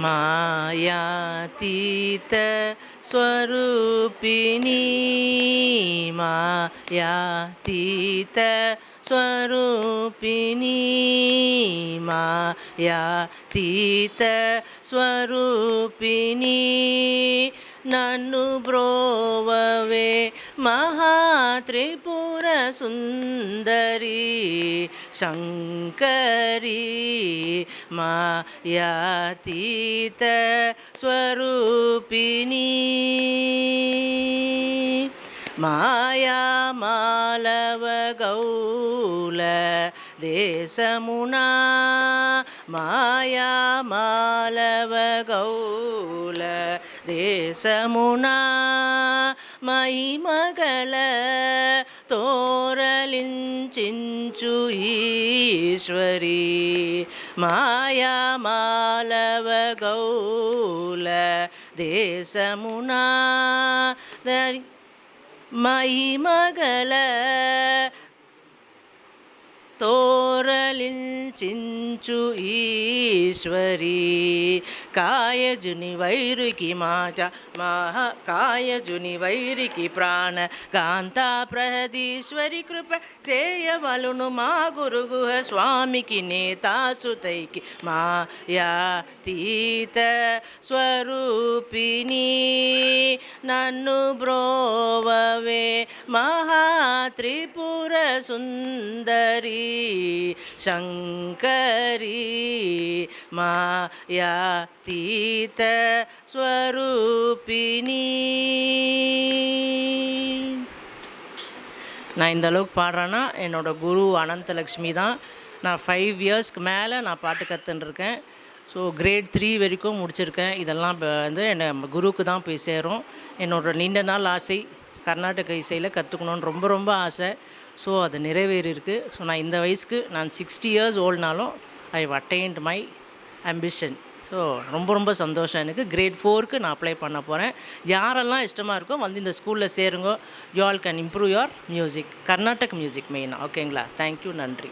मायातीत स्वरूपिणी मायातीत स्वरूपिणी मायातीत स्वरूपिणी नन्नु ब्रोववे महात्रिपुर सुंदरी शंकरी मायातीत स्वरूपिणी माया मालव गौल देशमुना माया मालव गौल देशमुना महिमगल तोरलिंचिंचु ईश्वरी माया मालव गौल देशमुना महिमगल तोरलिंचिंचु ईश्वरी कायजुनि वैरुकी माचा महा कायजुनि वैरिकी प्राण कांता प्रहदीश्वरी कृप చేయవలును మా గురుగుహ స్వామికి నేతాసుతైకి మాయాతీత స్వరూపిణి నన్ను బ్రోవవే మహాత్రిపుర సుందరి శంకరి மாயாதீத ஸ்வரூபிணி. நான் இந்த அளவுக்கு பாடுறேன்னா என்னோடய குரு அனந்தலக்ஷ்மி தான். நான் 5 இயர்ஸ்க்கு மேலே நான் பாட்டு கற்றுன்ருக்கேன். ஸோ கிரேட் 3 வரைக்கும் முடிச்சிருக்கேன். இதெல்லாம் வந்து என்னை குருவுக்கு தான் போய் சேரும். என்னோடய நீண்ட நாள் ஆசை கர்நாடக இசையில் கற்றுக்கணுன்னு ரொம்ப ரொம்ப ஆசை. ஸோ அது நிறைவேறியிருக்கு. ஸோ நான் இந்த வயசுக்கு நான் 60 இயர்ஸ் ஓல்ட்னாலும் I have attained my ambition. So ரொம்ப ரொம்ப சந்தோஷம் எனக்கு. கிரேட் 4க்கு நான் அப்ளை பண்ண போகிறேன். யாரெல்லாம் இஷ்டமாக இருக்கோ வந்து இந்த ஸ்கூலில் சேருங்க. You all can improve your music, Carnatic music மெயினாக. ஓகேங்களா? தேங்க்யூ, நன்றி.